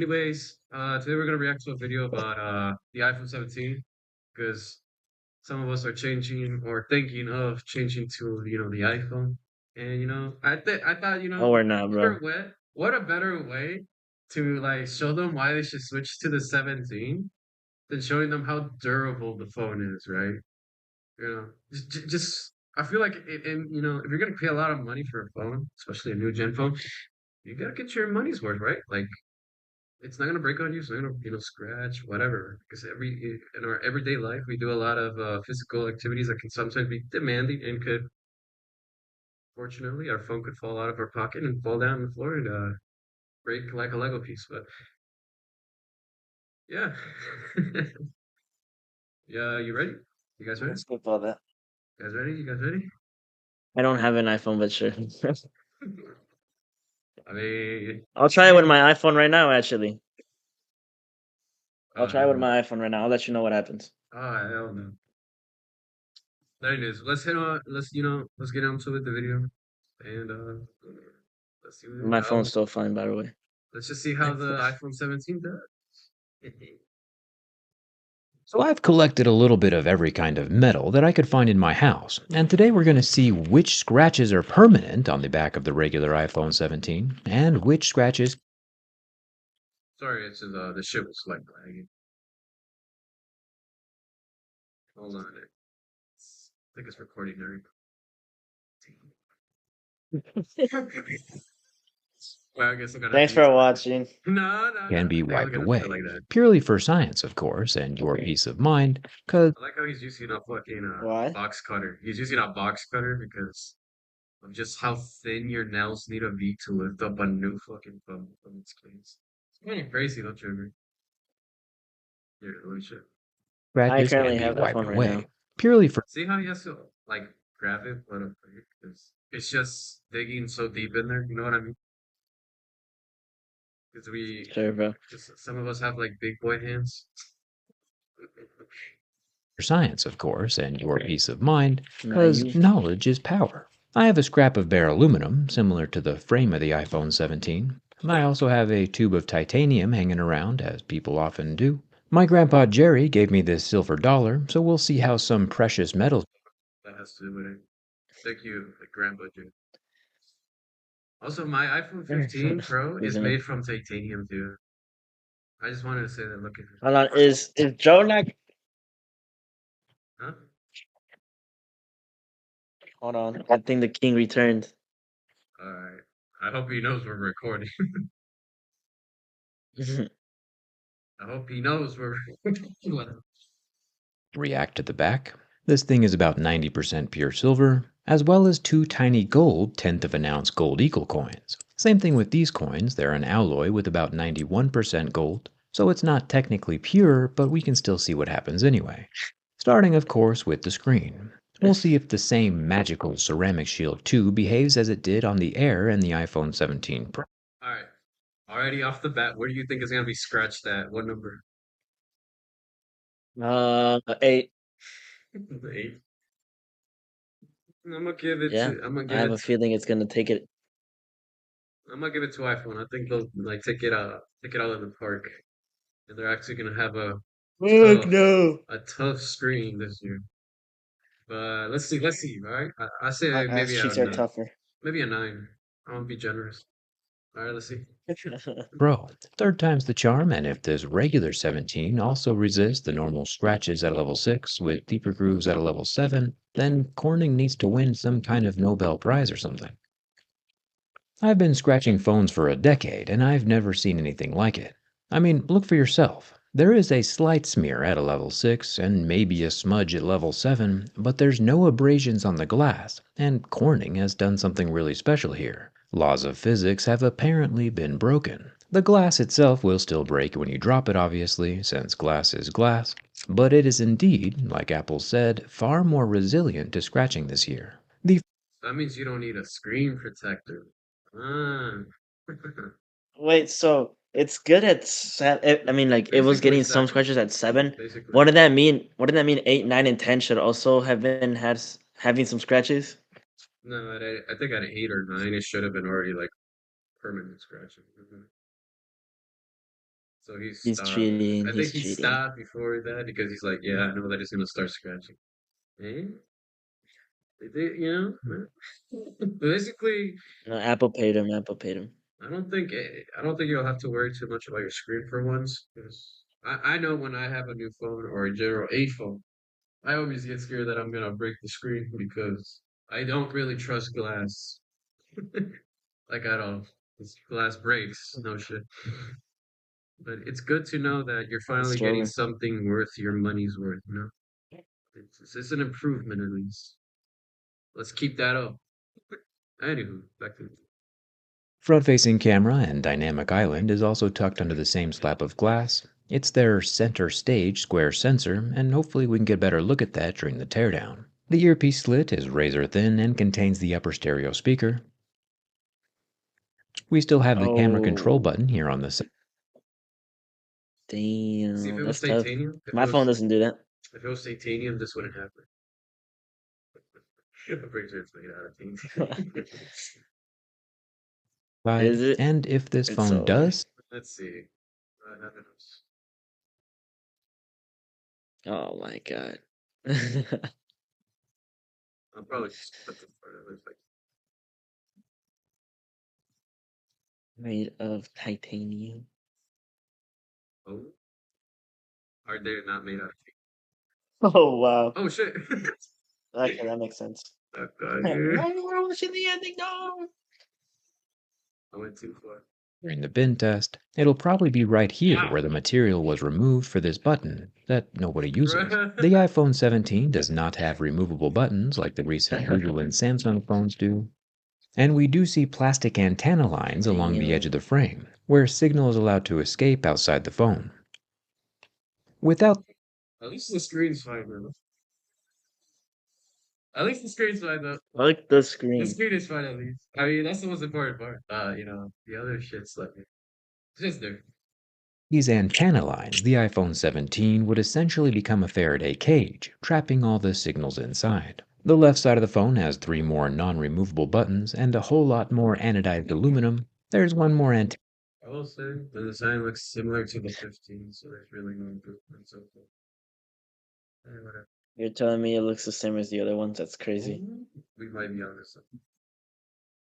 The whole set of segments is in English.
Anyways, today we're gonna react to a video about the iPhone 17 because some of us are changing or thinking of changing to the iPhone. And I thought Oh, we're not, bro. what a better way to like show them why they should switch to the 17 than showing them how durable the phone is, right? Just I feel like and if you're gonna pay a lot of money for a phone, especially a new gen phone, you gotta get your money's worth, right? Like it's not gonna break on you. It's not gonna, scratch, whatever. Because in our everyday life, we do a lot of physical activities that can sometimes be demanding and could, fortunately, our phone could fall out of our pocket and fall down on the floor and break like a Lego piece. But yeah, yeah, you ready? You guys ready? Let's skip all that. You guys ready? You guys ready? I don't have an iPhone, but sure. I mean, I'll try it with my iPhone right now, actually. I'll try it with uh, my iPhone right now. I'll let you know what happens. hell no. There it is. Let's hit on. Let's get on to it, the video, and let's see My how. phone's still fine, by the way. Let's just see how the iPhone 17 does. So I've collected a little bit of every kind of metal that I could find in my house, and today we're going to see which scratches are permanent on the back of the regular iPhone 17, and which scratches Sorry, it's just the shit was like lagging. Hold on, I think it's recording now. Well, I guess I gotta have to Thanks use for my. watching. No, no, no. can be I think I'm wiped gonna put it away, like that. purely for science, of course, and your peace of mind, because I like how he's using a fucking Why? box cutter. He's using a box cutter because of just how thin your nails need to be to lift up a new fucking phone from its case. It's kind of crazy, don't you agree? Yeah, holy shit. I scratches can currently be have that wiped phone right now. away, purely for See how he has to like grab it, but it's just digging so deep in there. You know what I mean? Because Sure, bro. just some of us have like big boy hands. science, of course, and your peace of mind, Nah, because you. knowledge is power. I have a scrap of bare aluminum, similar to the frame of the iPhone 17. I also have a tube of titanium hanging around, as people often do. My grandpa Jerry gave me this silver dollar, so we'll see how some precious metals That has to do with it. Thank you, like grandpa June. Also, my iPhone 15 Pro He's is gonna. made from titanium too. I just wanted to say that. Look at it. Hold on. Is Joe not? Huh? Hold on. I think the king returned. All right. I hope he knows we're recording. I hope he knows we're recording. react to the back. This thing is about 90% pure silver, as well as two tiny gold 10th of an ounce gold eagle coins. Same thing with these coins, they're an alloy with about 91% gold, so it's not technically pure, but we can still see what happens anyway. Starting, of course, with the screen. We'll see if the same magical ceramic shield 2 behaves as it did on the Air and the iPhone 17 Pro. All right. Already off the bat, where do you think is gonna be scratched at? What number? 8. 8. I'm gonna give it Yeah, to. I'm gonna I give have it. a feeling it's gonna take it. I'm gonna give it to iPhone. I think they'll like take it out of the park, and they're actually gonna have Fuck tough, no. a tough screen this year. But let's see, let's see. All right, I say My ass cheeks are tougher. maybe a 9. I want to be generous. All right, let's see. Pro. Third time's the charm, and if this regular 17 also resists the normal scratches at level 6 with deeper grooves at a level 7, then Corning needs to win some kind of Nobel Prize or something. I've been scratching phones for a decade, and I've never seen anything like it. I mean, look for yourself. There is a slight smear at a level 6 and maybe a smudge at level 7, but there's no abrasions on the glass, and Corning has done something really special here. Laws of physics have apparently been broken. The glass itself will still break when you drop it, obviously, since glass is glass, but it is indeed, like Apple said, far more resilient to scratching this year. The That means you don't need a screen protector. Ah. Wait, so it's good at I mean, like it was Basically getting some 7. scratches at 7. Basically. What did that mean? What did that mean? 8, 9, and 10 should also have been having some scratches. No, I think at 8 or 9, it should have been already like permanent scratching. So he He's stopped. cheating. I think He's he cheating. stopped before that because he's like, yeah, I know that he's gonna start scratching. Eh? You know, basically, No, Apple paid him. Apple paid him. I don't think you'll have to worry too much about your screen for once. Because I know when I have a new phone or a general a phone, I always get scared that I'm gonna break the screen because I don't really trust glass. Like at all. This glass breaks, no shit. But it's good to know that you're It's finally getting stronger. something worth your money's worth, you know? It's an improvement at least. Let's keep that up. Anywho, back to Front-facing camera and dynamic island is also tucked under the same slab of glass. It's their center stage square sensor, and hopefully we can get a better look at that during the teardown. The earpiece slit is razor thin and contains the upper stereo speaker. We still have the camera control Oh, button here on the side. see if damn. it was That's tough. titanium. My phone doesn't do that. If it was titanium, this wouldn't happen. I'm pretty sure it's made out of titanium. Is it? And if this It's phone so. does, Let's see. Happiness. Oh my god. I'll probably just put the part of it like, Made of titanium. oh, are they not made out of Oh wow. Oh shit. Okay, that makes sense. That guy here. No, we're watching the ending. No. I went too far. during the bin test, it'll probably be right here where the material was removed for this button that nobody uses. Bruh. The iPhone 17 does not have removable buttons like the recent Google and Samsung phones do. And we do see plastic antenna lines along the edge of Damn. the frame, where signal is allowed to escape outside the phone. Without At least the screen's fine, though. At least the screen's fine, though. I like the The screen. screen is fine, at least. I mean, that's the most important part. The other shit's like, it's just there. these antenna lines, the iPhone 17 would essentially become a Faraday cage, trapping all the signals inside. The left side of the phone has 3 more non-removable buttons and a whole lot more anodized aluminum. There's one more antenna. I will say the design looks similar to the 15, so there's really no improvement so far. Whatever. You're telling me it looks the same as the other ones? That's crazy. We might be on this.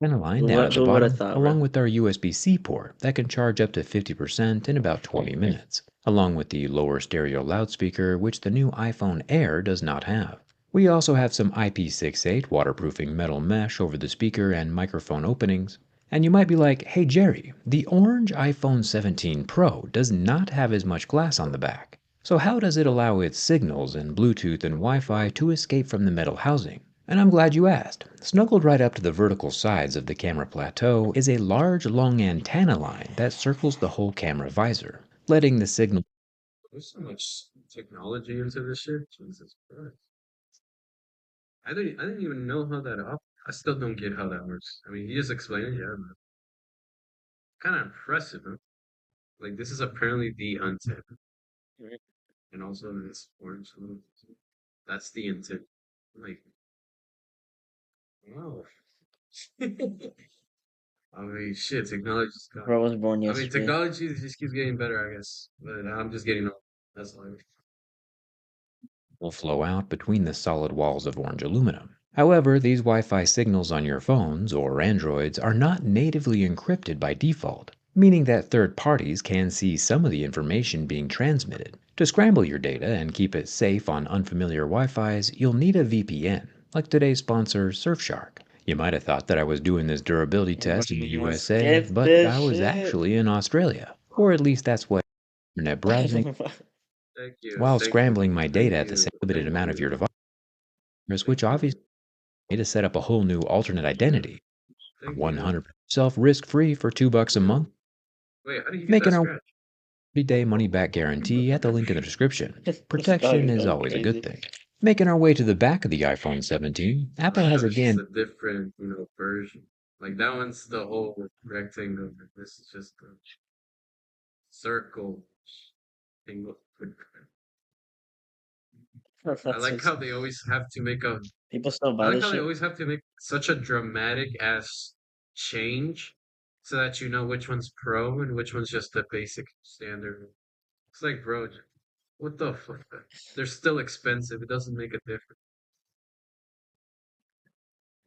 Line down at the Who would have bottom, thought, bro? along with our USB-C port that can charge up to 50% in about 20 minutes, along with the lower stereo loudspeaker which the new iPhone Air does not have. We also have some IP68 waterproofing metal mesh over the speaker and microphone openings. And you might be like, hey Jerry, the orange iPhone 17 Pro does not have as much glass on the back. So how does it allow its signals and Bluetooth and Wi-Fi to escape from the metal housing? And I'm glad you asked. Snuggled right up to the vertical sides of the camera plateau is a large long antenna line that circles the whole camera visor, letting the signal. There's so much technology into this shit. Jesus Christ. I didn't even know how that up. I still don't get how that works. I mean, he just explained it, yeah, but kind of impressive, huh? Like this is apparently the intent, and also this orange little. That's the intent. Like, wow. I mean, shit, technology's got. Bro was born I mean, yesterday. technology just keeps getting better, I guess. But I'm just getting old. That's all. Will flow out between the solid walls of orange aluminum. However, these Wi-Fi signals on your phones or Androids are not natively encrypted by default, meaning that third parties can see some of the information being transmitted. To scramble your data and keep it safe on unfamiliar Wi-Fis, you'll need a VPN, like today's sponsor Surfshark. You might have thought that I was doing this durability test in the USA, Skip but this I was shit. actually in Australia, or at least that's what internet browsing while Thank you, scrambling my thank data at the you, same limited thank amount of you, your device, thank which you, obviously made to set up a whole new alternate identity. thank you. 100% self risk-free for $2 a month, Wait, how do you get that making our scratch? 30-day money-back guarantee at the link in the description. This dog Protection is is going always a good crazy. thing. Making our way to the back of the iPhone 17, Apple has It's just again a different, version. Like that one's the whole rectangle. This is just a circle thing. I That's like just how they always have to make a. people still I buy like this how they shit. always have to make such a dramatic ass change so that you know which one's pro and which one's just the basic standard. It's like, bro, what the fuck? They're still expensive. It doesn't make a difference.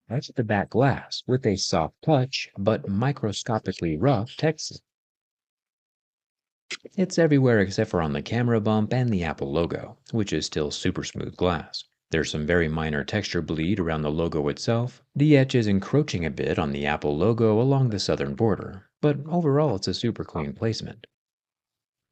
That's the back glass with a soft touch but microscopically rough texture. It's everywhere except for on the camera bump and the Apple logo, which is still super smooth glass. There's some very minor texture bleed around the logo itself. The etch is encroaching a bit on the Apple logo along the southern border, but overall it's a super clean placement.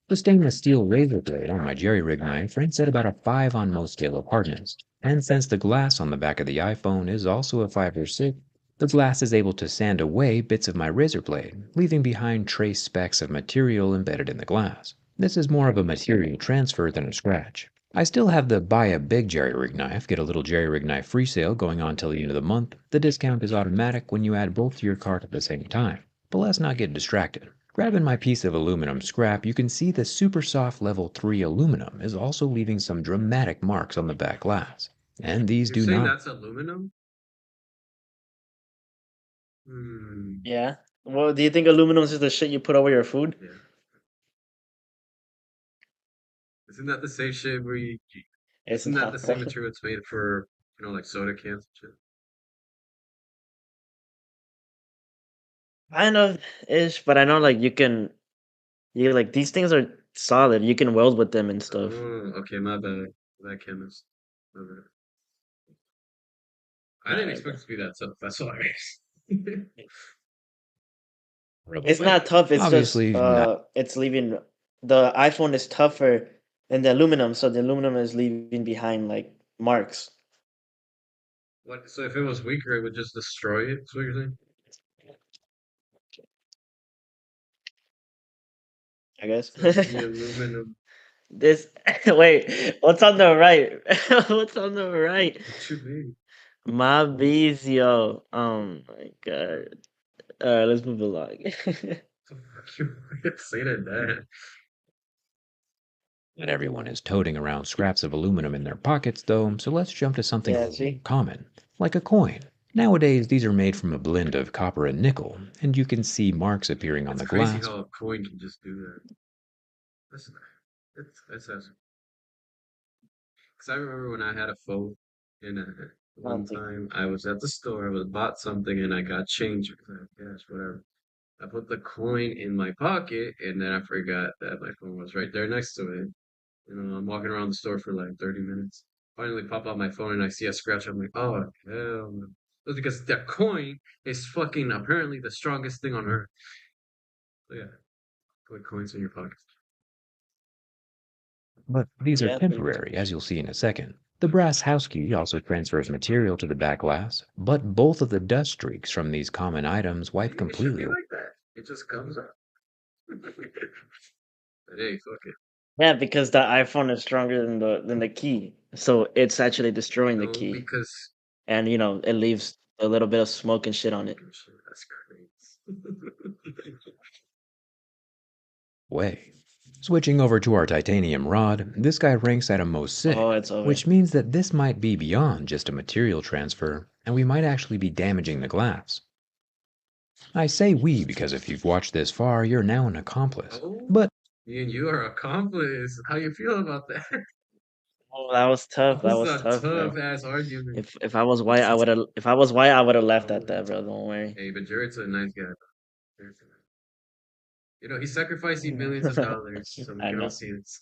The stainless steel razor blade on my jerry rig knife ranks at about a 5 on most scale of hardness, and since the glass on the back of the iPhone is also a 5 or 6, the glass is able to sand away bits of my razor blade, leaving behind trace specks of material embedded in the glass. This is more of a material transfer than a scratch. I still have the buy a big jerry rig knife, get a little jerry rig knife free sale going on till the end of the month. The discount is automatic when you add both to your cart at the same time. But let's not get distracted. Grabbing my piece of aluminum scrap, you can see the super soft level 3 aluminum is also leaving some dramatic marks on the back glass. And these You're do saying not. that's aluminum? Hmm. Yeah. Well, do you think aluminum is the shit you put over your food? Yeah. Isn't that the same shit where It's isn't that the not, bro. same material it's made for, like soda cans and shit? Kind of ish, but I know like you like these things are solid. You can weld with them and stuff. Oh, okay, my bad. That chemist. My bad. I didn't Alright, expect bro. it to be that tough. That's all I It's not tough. It's just Obviously, not. it's leaving. The iPhone is tougher than the aluminum, so the aluminum is leaving behind like marks. What? So if it was weaker, it would just destroy it. That's what you're saying? I guess. So the aluminum. This wait, what's on the right? What's on the right? What you mean? My Vizio. Oh my god. Alright, let's move along. The fuck you say that? Not everyone is toting around scraps of aluminum in their pockets, though, so let's jump to something a Yeah, little more see? common, like a coin. Nowadays, these are made from a blend of copper and nickel, and you can see marks appearing on It's the crazy glass. how a coin can just do that. That's that's awesome. Because I remember when I had a phone, and I one don't think time I was at the store, I was bought something, and I got change. I was like, gosh, whatever. I put the coin in my pocket, and then I forgot that my phone was right there next to it. I'm walking around the store for like 30 minutes. Finally, pop out my phone, and I see a scratch. I'm like, oh, hell no. That's because that coin is fucking apparently the strongest thing on earth. So yeah, put coins in your pockets. But these are yeah, pretty much. temporary, as you'll see in a second. The brass house key also transfers material to the back glass, but both of the dust streaks from these common items wipe It should completely be away. like that. It just comes up. But hey, fuck it. Yeah, because the iPhone is stronger than the key. So it's actually destroying the No, key. because And it leaves a little bit of smoke and shit on it. that's crazy. Switching over to our titanium rod, this guy ranks at a most sick, Oh, it's over. which means that this might be beyond just a material transfer, and we might actually be damaging the glass. I say we because if you've watched this far, you're now an accomplice. Oh, But me and you are accomplice. How you feel about that? Oh, that was That tough. That was was a tough, bro. tough ass argument. If I was white, I would have left at Oh, that, bro. Don't worry. hey, but Jared's a nice guy. He's sacrificing millions of dollars so we I can all know. see this.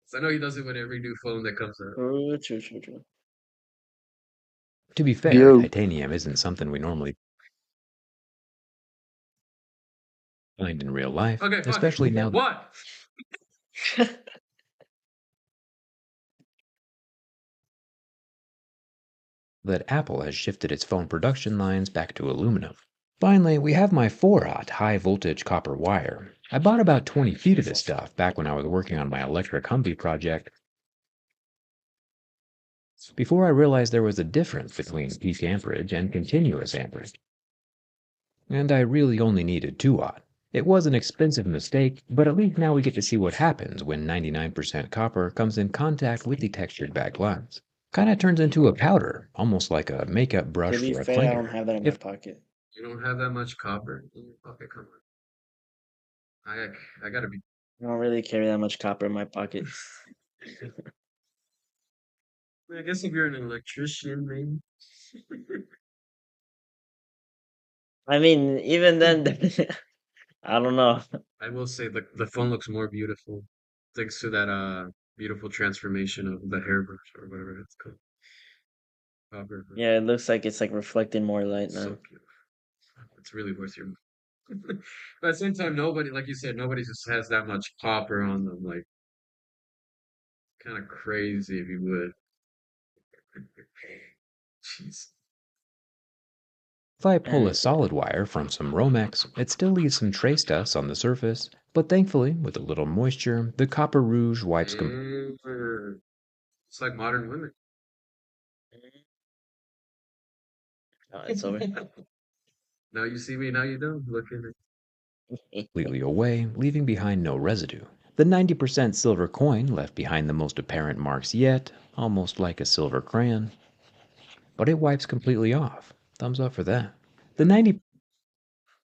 So I know he does it with every new phone that comes out. True, true, true, true. to be fair, Yo, titanium isn't something we normally find in real life, Okay, fuck it. especially now What? that Apple has shifted its phone production lines back to aluminum. Finally, we have my 4-aught high voltage copper wire. I bought about 20 feet of this stuff back when I was working on my electric Humvee project, before I realized there was a difference between peak amperage and continuous amperage. And I really only needed 2-aught. It was an expensive mistake, but at least now we get to see what happens when 99% copper comes in contact with the textured back glass. Kinda turns into a powder, almost like a makeup brush To be for a fair, I don't cleaner. have that in my If pocket. You don't have that much copper in your pocket. Come on. I gotta be. I don't really carry that much copper in my pocket. I guess if you're an electrician, maybe. I mean, even then, I don't know. I will say the phone looks more beautiful thanks to that beautiful transformation of the hairbrush or whatever it's called. Copper. Yeah, it looks like it's like reflecting more light So now. beautiful. It's really worth your But at the same time, nobody, like you said, nobody just has that much copper on them. Like, kind of crazy if you would. Jeez. If I pull a And solid wire from some Romex, it still leaves some trace dust on the surface, but thankfully, with a little moisture, the copper rouge wipes And it's like modern women. oh, it's over. Now you see me, now you don't. Look at it. completely away, leaving behind no residue. The 90% silver coin left behind the most apparent marks yet, almost like a silver crayon, but it wipes completely off. Thumbs up for that. The 90%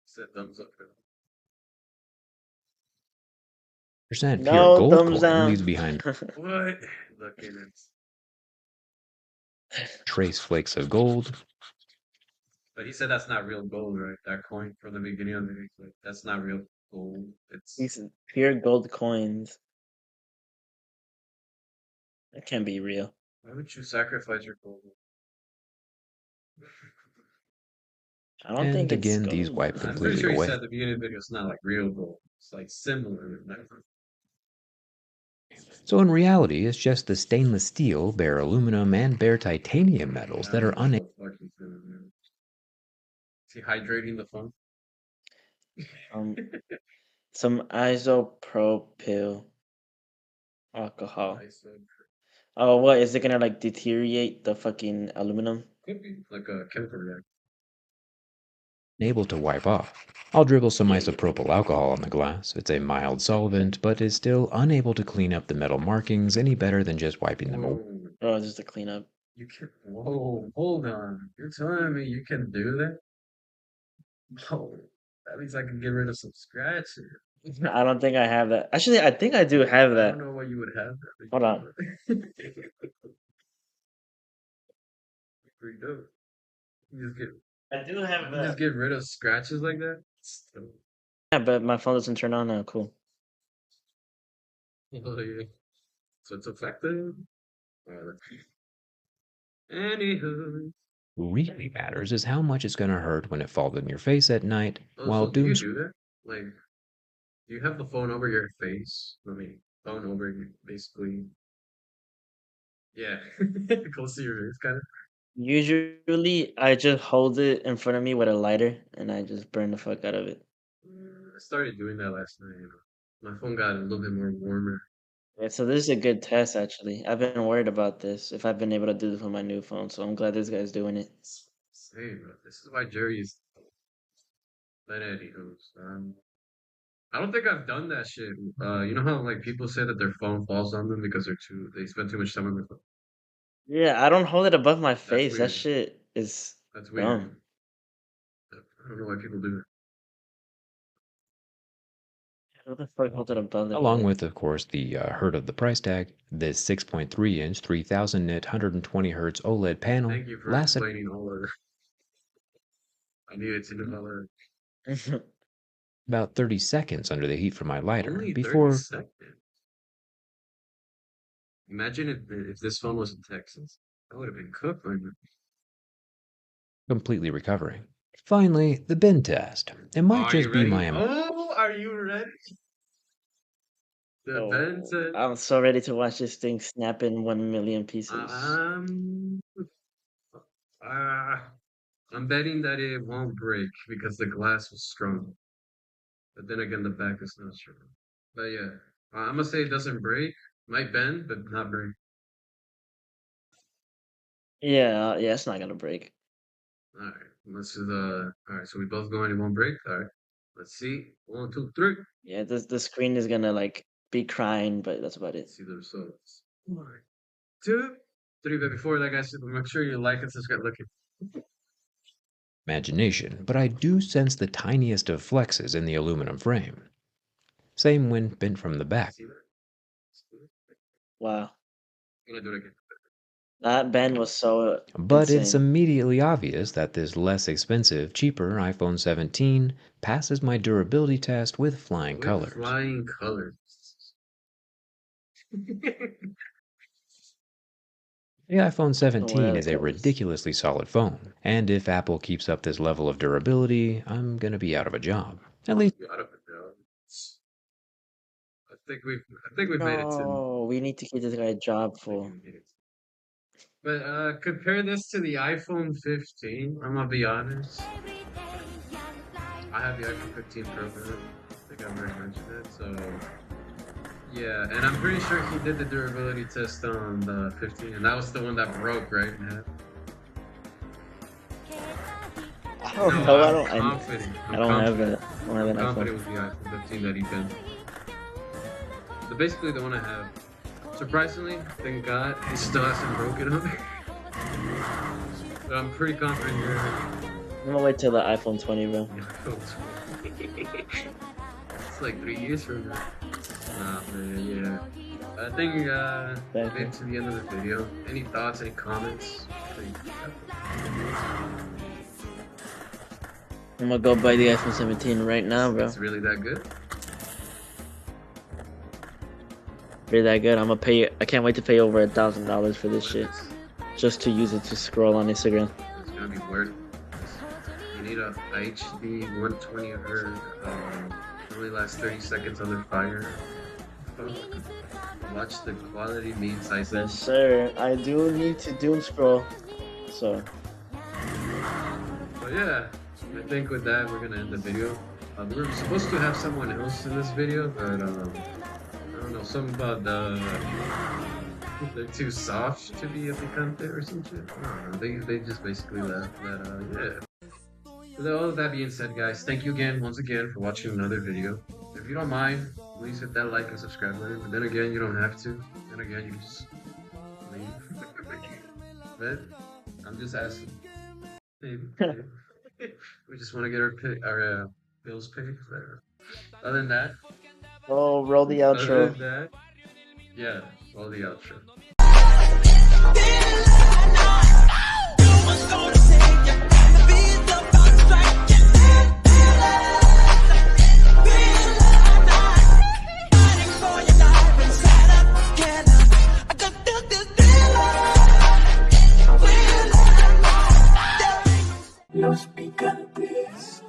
Said thumbs up. pure No gold thumbs coin down. leaves behind What? Look at it. trace flakes of gold, But he said that's not real gold, right? That coin from the beginning of the video, like, that's not real gold. It's These pure gold coins. That can't be real. why would you sacrifice your gold? I don't think and it's again these gold. wipe I'm pretty completely sure he said away. at the beginning of the video it's not like real gold. It's like similar. So in reality, it's just the stainless steel, bare aluminum, and bare titanium metals Yeah, that are what unable the fuck is doing there? Is he hydrating the phone? Um, some isopropyl alcohol. I said Oh, what is it gonna like deteriorate the fucking aluminum? could be like a chemical reaction. to wipe off. I'll dribble some Yeah, yeah. isopropyl alcohol on the glass. It's a mild solvent, but is still unable to clean up the metal markings any better than just wiping them away. Whoa, Oh, just to clean up. you can. Whoa, hold on. You're telling me you can do that? Oh, that means I can get rid of some scratches. I don't think I have that. Actually, I think I do have I don't that. know why you would have that. But Hold on. pretty dope. You just get I do have you just that. get rid of scratches like that. Yeah, but my phone doesn't turn on now. Cool. Oh, yeah. So it's effective. Alright, anywho. Really matters is how much it's going to hurt when it falls in your face at night Oh, while so do doom you do that? Like, do you have the phone over your face? I mean, phone over your, basically. Yeah, close to your face, kind of. Usually, I just hold it in front of me with a lighter, and I just burn the fuck out of it. I started doing that last night. My phone got a little bit more warmer. Yeah, so this is a good test, actually. I've been worried about this, if I've been able to do this with my new phone, so I'm glad this guy's doing it. Same, bro. This is why Jerry's. But anywho's, I don't think I've done that shit. You know how like people say that their phone falls on them because they spend too much time on their phone. Yeah, I don't hold it above my That's face. That weird. shit is That's dumb. weird. I don't know why people do Who the fuck holds it above their along head? with, of course, the hurt of the price tag. This 6.3-inch, 3000 nit, 120 hertz OLED it. panel Thank you for lasts explaining all of. I needed to know all of. about 30 seconds under the heat from my lighter Only 30 before seconds. Imagine if this phone was in Texas. I would have been cooked by now. completely recovering. Finally, the bin test. It might Are you just be ready? my Oh, are you ready? The Oh, Benton. I'm so ready to watch this thing snap in 1,000,000 pieces. Um, uh, I'm betting that it won't break because the glass was strong. But then again, the back is not strong. But yeah, I'm gonna say it doesn't break. Might bend, but not break. Yeah, yeah, it's not gonna break. All right, let's do the. All right, so we both going. It won't break. All right, let's see. One, two, three. Yeah, the screen is gonna like be crying, but that's about it. Let's see the results. One, two, three. But before that, guys, make sure you like and subscribe. Look, imagination, but I do sense the tiniest of flexes in the aluminum frame. Same when bent from the back. See that? Wow. I'm gonna do it again. That bend was so But it's insane. immediately obvious that this less expensive, cheaper iPhone 17 passes my durability test with flying With colors. flying colors. The iPhone 17 the is a colors. ridiculously solid phone, and if Apple keeps up this level of durability, I'm gonna be out of a job. At least Out of it now. I think we've made it to. No, we need to keep this guy a job I think full. we made it. But compare this to the iPhone 15. I'm gonna be honest. I have the iPhone 15 Pro. I think I've already mentioned it. So yeah, and I'm pretty sure he did the durability test on the 15, and that was the one that broke, right? Yeah. I don't No, know. I'm confident. I don't have confident. it. I don't have I'm an confident iPhone. with the iPhone 15 that he bent. But basically, the one I have. Surprisingly, thank God, it still hasn't broken on me. But I'm pretty confident here. I'm gonna wait till the iPhone 20, bro. It's like 3 years from now. Nah, man, yeah. I think we made it to the end of the video. Any thoughts, any comments? I'm gonna go buy the iPhone 17 right now, bro. It's really that good? Really that good. I'm gonna pay. I can't wait to pay over $1,000 for this shit, just to use it to scroll on Instagram. It's gonna be worth it. You need a HD 120 Hz. Only lasts 30 seconds under fire. Watch the quality mean sizes. Yes, sir. I do need to doom scroll. So. But yeah, I think with that we're gonna end the video. We were supposed to have someone else in this video, but I don't know, something about they're too soft to be a picante or some shit. I don't know. They just basically left. But yeah. With all of that being said, guys, thank you again, once again, for watching another video. If you don't mind, please hit that like and subscribe button. But then again, you don't have to. Then again, you can just leave. But I'm just asking. Maybe. We just want to get our bills paid. But other than that, Oh, roll the other outro. than that, yeah, roll the outro. Los picantes.